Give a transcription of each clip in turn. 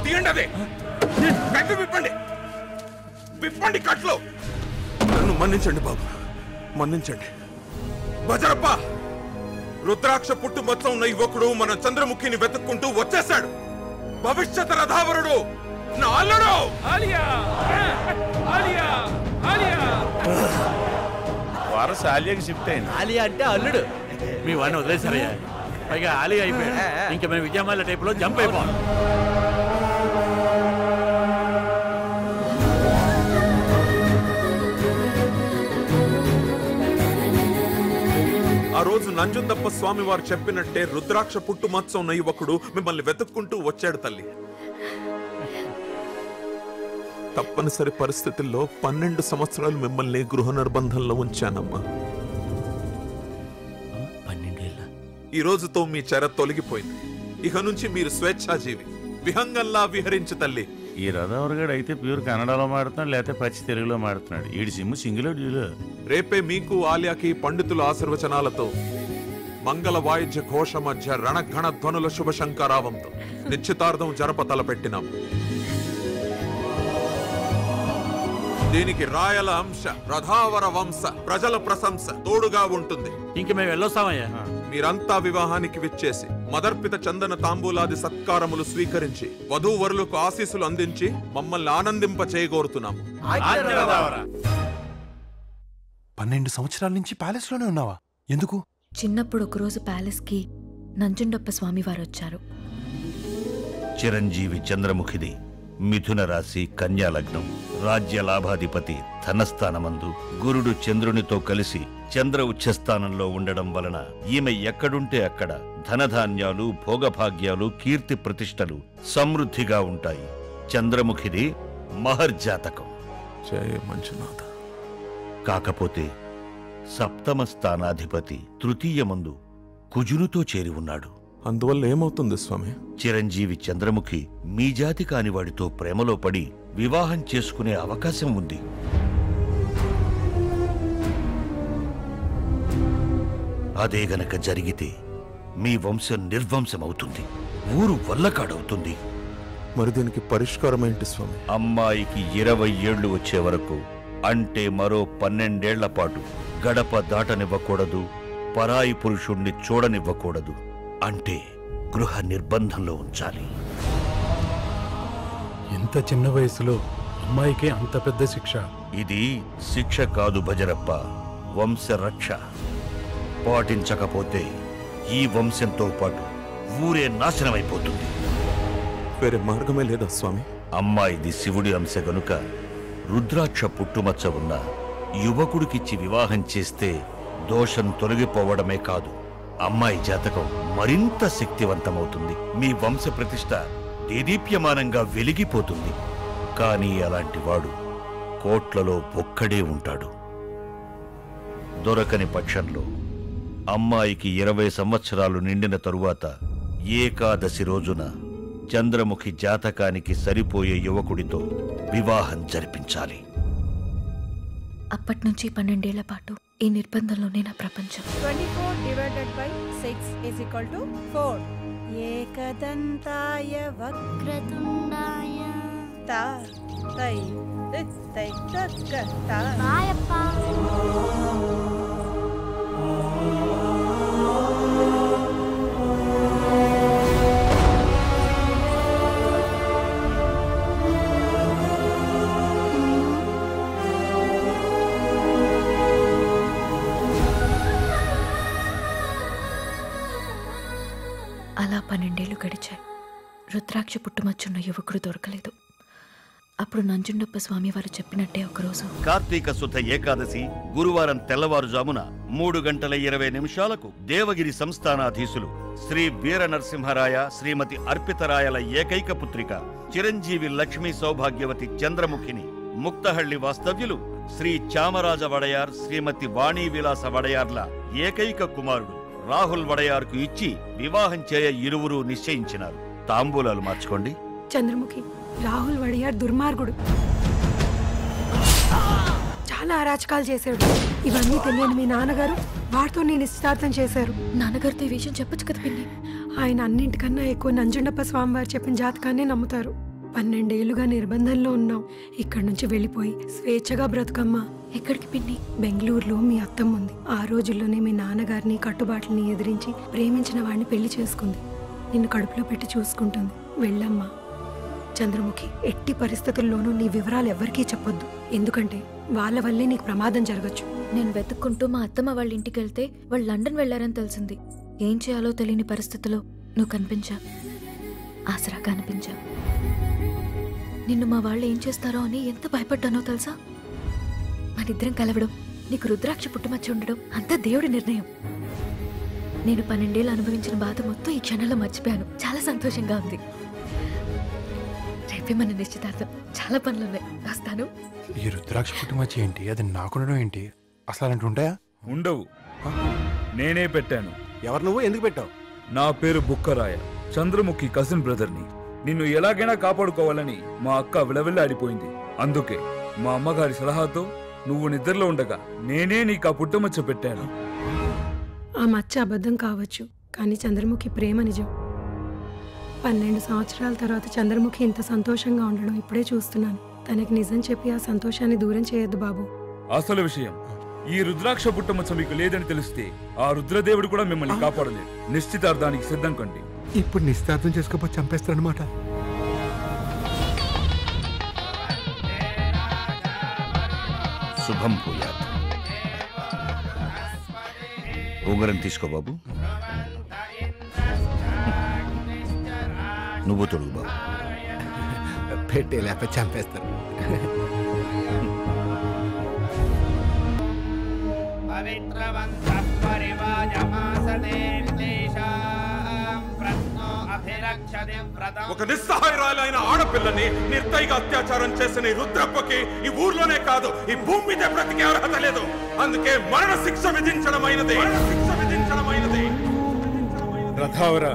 తీయండి అదే కట్లు విప్పండి విప్పండి కట్లు. నన్ను మన్నించండి బాబు, మన్నించండి. బజరప్ప, రుద్రాక్ష పుట్టుమచ్చ ఉన్న యువకుడు మన చంద్రముఖిని వెతుక్కుంటూ వచ్చేశాడు. భవిష్యత్ రథావరుడు నా అల్లుడు. వారసు ఆలియాకి షిఫ్ట్ అయింది. ఆలియా అంటే అల్లుడు. మీ వాడిని వదిలేసారయ్యా, పైగా ఆలియా అయిపోయాడు. ఇంకా మేము విజయమాల టైపులో జంప్ అయిపోవాలి. ఆ రోజు నంజుందప్ప స్వామి వారు చెప్పినట్టే రుద్రాక్ష పుట్టుమచ్చ ఉన్న యువకుడు మిమ్మల్ని వెతుక్కుంటూ వచ్చాడు తల్లి. తప్పనిసరి పరిస్థితుల్లో 12 సంవత్సరాలు మిమ్మల్ని గృహ నిర్బంధంలో ఉంచానమ్మా. 12 ఏళ్ళ ఈ రోజుతో మీ చెర తొలగిపోయింది. ఇక నుంచి మీరు స్వేచ్ఛాజీవి, విహంగంలా విహరించు తల్లి. ఈ రథవరగాడు అయితే ప్యూర్ కన్నడలో మాడుతున్నాడు, లేకపోతే పచ్చి తెలుగులో మాడుతున్నాడు. ఈడి సిమ్ము సింగిలో డ్యూలో. రేపే మీకు ఆలియాకి పండితుల ఆశీర్వచనాలతో మంగళ వాయిద్య ఘోష మధ్య రణఘణ ధ్వనుల శుభ శంకరావంతో నిశ్చితార్థం జరప తలపెట్టినాం. దీనికి రాయల అంశ, రథావర వంశ, ప్రజల ప్రశంస తోడుగా ఉంటుంది. ఇంక మేము వెళ్ళొస్తామయ్యా. మీరంతా వివాహానికి విచ్చేసి మదర్పిత చందన తాంబూలాది సత్కారములు స్వీకరించి వధూవరులకు ఆశీస్సులు అందించి మమ్మల్ని ఆనందింప చేయగోరుతున్నాము. 12 సంవత్సరాల నుంచి ప్యాలెస్ లోనే ఉన్నావా? ఎందుకు? చిన్నప్పుడు ఒకరోజు ప్యాలెస్ కి నంజుండప్ప స్వామి వారు వచ్చారు. చిరంజీవి చంద్రముఖిది మిథున రాశి, కన్యా లగ్నం. రాజ్య లాభాధిపతి ధనస్థానమందు గురుడు చంద్రునితో కలిసి చంద్ర ఉచ్చస్థానంలో ఉండడం వలన ఈమె ఎక్కడుంటే అక్కడ ధనధాన్యాలు, భోగభాగ్యాలు, కీర్తి ప్రతిష్టలు సమృద్ధిగా ఉంటాయి. చంద్రముఖిది మహర్జాతకం. జయ మంజునాథ. కాకపోతే సప్తమ స్థానాధిపతి తృతీయమందు కుజునితో చేరి ఉన్నాడు. అందువల్ల ఏమవుతుంది స్వామి? చిరంజీవి చంద్రముఖి మీ జాతి కానివాడితో ప్రేమలో పడి వివాహం చేసుకునే అవకాశం ఉంది. అదే గనక జరిగితే మీ వంశం నిర్వంశమవుతుంది, ఊరు వల్లకాడవుతుంది. మరి దీనికి పరిష్కారం ఏంటి స్వామి? అమ్మాయికి 20 ఏళ్లు వచ్చే వరకు, అంటే మరో 12 ఏళ్ల పాటు గడప దాటనివ్వకూడదు, పరాయి పురుషుణ్ణి చూడనివ్వకూడదు. అంటే గృహ నిర్బంధంలో ఉంచాలి. ఎంత చిన్న వయసులో అమ్మాయికే అంత పెద్ద శిక్ష? ఇది శిక్ష కాదు భజరప్ప, వంశరక్ష. పాటించకపోతే ఈ వంశంతో పాటు ఊరే నాశనమైపోతుంది. వేరే మార్గమే లేదా స్వామి? అమ్మాయిది శివుడి అంశ గనుక రుద్రాక్ష పుట్టుమచ్చ ఉన్న యువకుడికిచ్చి వివాహం చేస్తే దోషం తొలగిపోవడమే కాదు, అమ్మాయి జాతకం మరింత శక్తివంతమవుతుంది. మీ వంశ ప్రతిష్ట దేదీప్యమానంగా వెలిగిపోతుంది. కానీ అలాంటి వాడు కోట్లలో ఒక్కడే ఉంటాడు. దొరకని పక్షంలో అమ్మాయికి 20 సంవత్సరాలు నిండిన తరువాత ఏకాదశి రోజున చంద్రముఖి జాతకానికి సరిపోయే యువకుడితో వివాహం జరిపించాలి. అప్పట్నుంచి 12 ఏళ్ల పాటు ఈ నిర్బంధంలోనే నా ప్రపంచం. 24/6 = 4. ఏకదంతాయ వక్రతుండాయ తా తై తై తక్క తా. బాయప్ప. అలా 12 ఏళ్లు గడిచాయి. రుద్రాక్ష పుట్టుమచ్చున్న యువకుడు దొరకలేదు. అప్పుడు నంజుండప్ప స్వామి వారు చెప్పినట్టే ఒకరోజు కార్తీక శుద్ధ ఏకాదశి గురువారం తెల్లవారుజామున 3:20 దేవగిరి సంస్థానాధీశులు శ్రీ వీర నరసింహరాయ, శ్రీమతి అర్పితరాయల ఏకైక పుత్రిక చిరంజీవి లక్ష్మీ సౌభాగ్యవతి చంద్రముఖిని ముక్తహళ్లి వాస్తవ్యులు శ్రీ చామరాజ వడయార్, శ్రీమతి వాణీ విలాస వడయార్ల ఏకైక కుమారుడు రాహుల్ వడయార్కు ఇచ్చి వివాహం చేయ ఇరువురు నిశ్చయించినారు. తాంబూలాలు మార్చుకోండి. చంద్రముఖి, రాహుల్ వడియార్ దుర్మార్గుడు, చాలా అరాచకాలు చేశాడు. ఇవన్నీ తెలియని మీ నాన్నగారు వాడితో నేను నిశ్చితార్థం చేశారు. నాన్నగారితో ఈ విషయం చెప్పొచ్చు కదా పిన్ని. ఆయన అన్నింటికన్నా ఎక్కువ నంజుండప్ప స్వామివారు చెప్పిన జాతకాన్ని నమ్ముతారు. 12 ఏళ్లుగా నిర్బంధంలో ఉన్నాం. ఇక్కడి నుంచి వెళ్ళిపోయి స్వేచ్ఛగా బ్రతుకమ్మా. ఎక్కడికి పిన్ని? బెంగళూరులో మీ అత్తమ్మ ఉంది. ఆ రోజుల్లోనే మీ నాన్నగారిని కట్టుబాట్లని ఎదిరించి ప్రేమించిన వాడిని పెళ్లి చేసుకుంది. నిన్ను కడుపులో పెట్టి చూసుకుంటుంది. వెళ్ళమ్మా. చంద్రముఖి, ఎట్టి పరిస్థితుల్లోనూ నీ వివరాలు ఎవ్వరికీ చెప్పొద్దు. ఎందుకంటే వాళ్ళ వల్లే నీకు ప్రమాదం జరగచ్చు. నేను వెతుక్కుంటూ మా అత్తమ్మ వాళ్ళ ఇంటికి వెళ్తే వాళ్ళు లండన్ వెళ్లారని తెలిసింది. ఏం చేయాలో తెలియని పరిస్థితిలో నువ్వు కనిపించా, ఆసరాగా అనిపించా. నిన్ను మా వాళ్ళు ఏం చేస్తారో అని ఎంత భయపడ్డానో తెలుసా? మనిద్దరం కలవడం, నీకు రుద్రాక్ష పుట్టుమచ్చి ఉండడం అంతా దేవుడి నిర్ణయం. నేను 12 ఏళ్ళు అనుభవించిన బాధ మొత్తం ఈ క్షణంలో మర్చిపోయాను. చాలా సంతోషంగా ఉంది. రేపే మన నిశ్చితార్థం. చాలా పనులున్నాయి. వస్తాను. ఈ రుద్రాక్ష పుట్టుమచ్చి ఏంటి? అది నాకుండడం ఏంటి? అసలు అలాంటి ఉంటాయా? ఉండవు. నేనే పెట్టాను. ఎవరు నువ్వు? ఎందుకు పెట్టావు? నా పేరు బుక్కరాయ, చంద్రముఖి కజిన్ బ్రదర్ని. నిన్ను ఎలాగైనా కాపాడుకోవాలని మా అక్క విలవిల్లాడిపోయింది. అందుకే మా అమ్మగారి సలహాతో నువ్వు నిద్రలో ఉండగా నేనే నీకు ఆ పుట్టుమచ్చ పెట్టాను. ఆ మచ్చ అబద్ధం కావచ్చు, కానీ చంద్రముఖి ప్రేమ నిజం. 12 సంవత్సరాల తర్వాత చంద్రముఖి ఇంత సంతోషంగా ఉండడం ఇప్పుడే చూస్తున్నాను. తనకి నిజం చెప్పి ఆ సంతోషాన్ని దూరం చేయొద్దు బాబు. అసలు విషయం, ఈ రుద్రాక్ష పుట్టమచ్చ మీకు లేదని తెలిస్తే ఆ రుద్రదేవుడు కూడా మిమ్మల్ని కాపాడలేడు. నిశ్చితార్థానికి సిద్ధం కండి. ఇప్పుడు నిశ్చితార్థం చేసుకోపోతే చంపేస్తారనమాట. శుభం భూయాత్. ఉంగరం తీసుకో బాబు. నువ్వు తొడుగు బాబు. పెట్టే లేకపోతే చంపేస్తారు. ఒక నిస్సహాయురాలైన ఆడపిల్లని నిర్దయగా అత్యాచారం చేసిన ఈ రుద్రప్పకి ఈ ఊర్లోనే కాదు, ఈ భూమి మీద బ్రతికే అర్హత లేదు. అందుకే మరణ శిక్ష విధించడమైనది. రథావర,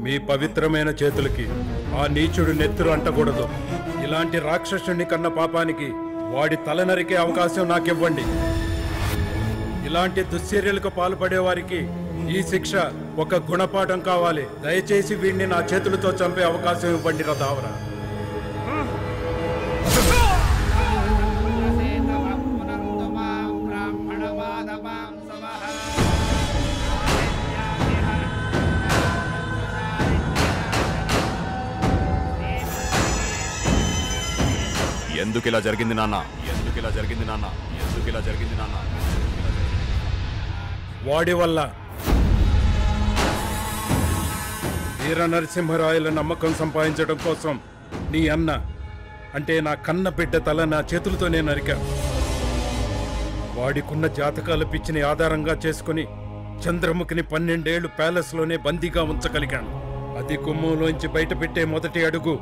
మీ పవిత్రమైన చేతులకి ఆ నీచుడు నెత్తురు అంటకూడదు. ఇలాంటి రాక్షసుని కన్న పాపానికి వాడి తల నరికే అవకాశం నాకివ్వండి. ఇలాంటి దుశ్చర్యలకు పాల్పడే వారికి ఈ శిక్ష ఒక గుణపాఠం కావాలి. దయచేసి వీడిని నా చేతులతో చంపే అవకాశం ఇవ్వండి రథావర. ఎందుకు ఇలా జరిగింది నాన్న? వాడి వల్ల. వీర నరసింహరాయల నమ్మకం సంపాదించడం కోసం నీ అన్న అంటే నా కన్న బిడ్డ తల నా చేతులతోనే నరికాను. వాడికున్న జాతకాల పిచ్చిని ఆధారంగా చేసుకుని చంద్రముఖిని 12 ఏళ్లు ప్యాలెస్లోనే బందీగా ఉంచగలిగాను. అది గుమ్మంలోంచి బయట పెట్టే మొదటి అడుగు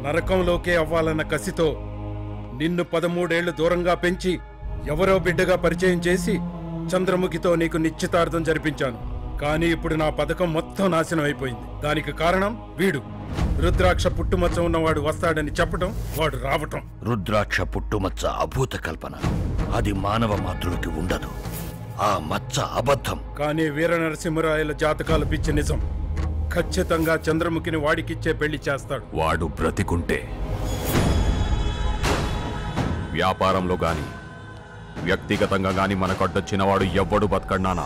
నరకంలోకే అవ్వాలన్న కసితో నిన్ను 13 ఏళ్లు దూరంగా పెంచి ఎవరో బిడ్డగా పరిచయం చేసి చంద్రముఖితో నీకు నిశ్చితార్థం జరిపించాను. కానీ ఇప్పుడు నా పథకం మొత్తం నాశనం అయిపోయింది. దానికి కారణం వీడు. రుద్రాక్ష పుట్టుమచ్చ ఉన్నవాడు వస్తాడని చెప్పడం, వాడు రావటం. రుద్రాక్ష పుట్టుమచ్చ అభూత కల్పన. అది మానవ మాతృడికి ఉండదు. ఆ మచ్చ అబద్ధం. కానీ వీర నరసింహరాయల జాతకాలు పిచ్చి నిజం. ఖచ్చితంగా చంద్రముఖిని వాడికిచ్చే పెళ్లి చేస్తాడు. వాడు బ్రతికుంటే వ్యాపారంలో గాని వ్యక్తిగతంగా గాని మనకడ్డొచ్చిన వాడు ఎవ్వడు బతకడ్నానా.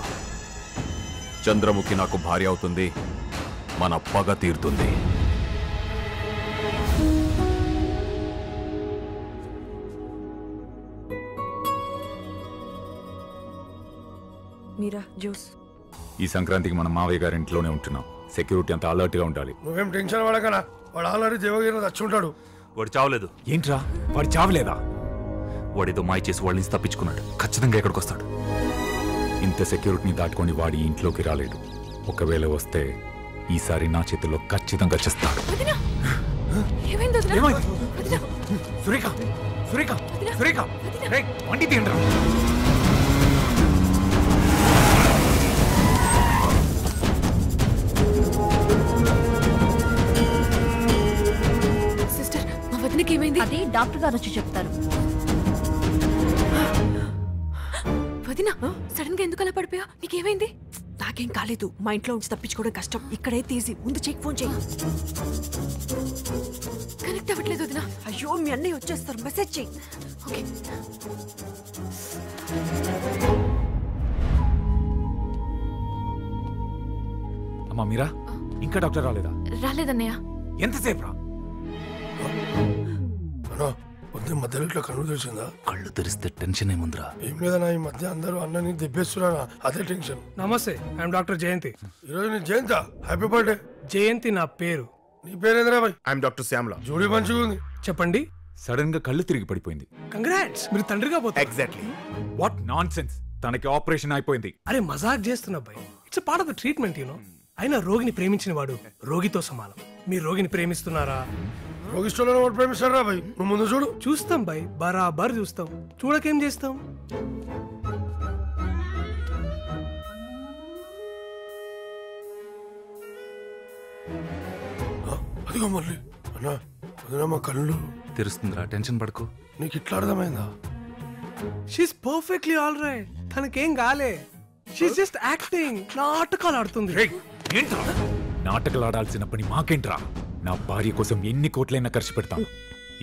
చంద్రముఖి నాకు భార్య అవుతుంది, మన పగ తీరుతుంది. మీరా జ్యూస్. ఈ సంక్రాంతికి మన మావయ్య గారి ఇంట్లోనే ఉంటున్నాం. సెక్యూరిటీ అంతా అలర్ట్ గా ఉండాలి. నువ్వేం టెన్షన్ పడకనా, వాడు ఆల్రెడీ దేవగిరి చచ్చుంటాడు. వాడు చావలేదు. ఏంట్రా వాడు చావలేదా? వాడేదో మాయ చేసి వాళ్ళ నుంచి తప్పించుకున్నాడు. ఖచ్చితంగా ఎక్కడికి వస్తాడు. ఇంత సెక్యూరిటీని దాటుకొని వాడి ఇంట్లోకి రాలేడు. ఒకవేళ వస్తే ఈసారి నా చేతిలో ఖచ్చితంగా చేస్తాడు. సురేఖ సురేఖ సురేఖ వండి తీయండి. సిస్టర్, మా వదినకి ఏమైంది? అది డాక్టర్ గారు వచ్చి చెప్తారు. వదిన, సడన్ గా ఎందుకు అలా పడిపోయా? నీకేమైంది? నాకేం కాలేదు. మా ఇంట్లో ఉంచి తప్పించుకోవడం కష్టం. ఇక్కడే తీసి ముందు చెక్ ఫోన్ చేయి. కనెక్ట్ అవ్వట్లేదు. వదినా. అయ్యో మీ అన్నయ్య వచ్చేస్తారు, మెసేజ్ చెయ్యి. ఓకే. అమ్మా మీరా, ఇంకా డాక్టర్ రాలేదా? రాలేదన్నయ్య. ఎంతసేపు రా? పొద్దున్న మధ్యలో ఇట్లా కళ్ళు తెరిచిందా? కళ్ళు తెరిస్తే టెన్షన్ ఏముందిరా? ఏం లేదన్నా, ఈ మధ్య అందరూ అన్నని దెబ్బేస్తున్నారా, అదే టెన్షన్. నమస్తే, ఐఎమ్ డాక్టర్ జయంతి. ఈరోజు నీ జయంత, హ్యాపీ బర్త్డే. జయంతి నా పేరు. నీ పేరేంద్రా బాయ్? I'm doctor Shyamla. జోడీ మంచిగా ఉంది. చెప్పండి. సడన్ గా కళ్ళు తిరిగి పడిపోయింది. కంగ్రాట్స్, మీరు తండ్రిగా పోతారు. ఎగ్జాక్ట్లీ. What nonsense. తనకి ఆపరేషన్ అయిపోయింది. అరే మజాక్ చేస్తున్నా boy, it's part of the treatment you know. అయినా రోగిని ప్రేమించిన వాడు రోగితో సమానం. మీరు రోగిని ప్రేమిస్తున్నారా? రోగిస్టోలో ప్రేమిస్తారా బాయ్? నువ్వు ముందు చూడు. చూస్తాం బాయ్, బరాబర్ చూస్తాం. చూడకేం చేస్తాం? అదిగో మళ్ళీ అన్నా, వదినా మా కళ్ళు తెరుస్తుందిరా, టెన్షన్ పడకు. నీకు ఇట్లా అర్థమైందా? She's perfectly all right. తనకేం కాలే. She's just acting. నాటకాలు ఆడుతుంది. ఏంట్రా నాటకాలు ఆడాల్సిన పని మాకేంట్రా? నా భార్య కోసం ఎన్ని కోట్లైనా ఖర్చు పెడతాను.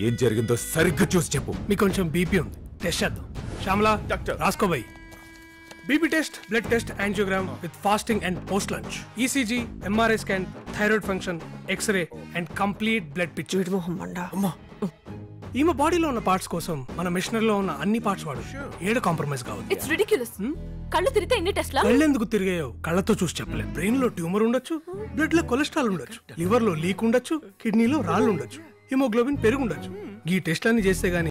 ఏం జరిగిందో సరిగ్గా చూసి చెప్పు. మీకు కొంచెం బీపీ ఉంది, టెస్ట్ చేద్దాం. శ్యామలా డాక్టర్ రాసుకో boy. BP test, blood test, angiogram with fasting and post lunch, ECG, MRI scan, thyroid function, x ray and complete blood picture. ఈమె బాడీలో ఉన్న పార్ట్స్ కోసం మన మిషనరీలో ఉన్న అన్ని పార్ట్స్ వాడు. ఏడు కాంప్రమైజ్ కావాలి. It's ridiculous. కళ్ళు తిరిగితే ఎన్ని టెస్ట్లా? కళ్ళెందుకు తిరిగాయో కళ్ళతో చూసి చెప్పలేం. బ్రెయిన్ లో ట్యూమర్ ఉండొచ్చు, బ్లడ్ లో కొలెస్ట్రాల్ ఉండొచ్చు, లివర్ లో లీక్ ఉండొచ్చు, కిడ్నీలో రాళ్ళు ఉండొచ్చు, హిమోగ్లోబిన్ పెరుగుండొచ్చు. ఈ టెస్ట్లన్నీ చేస్తే గానీ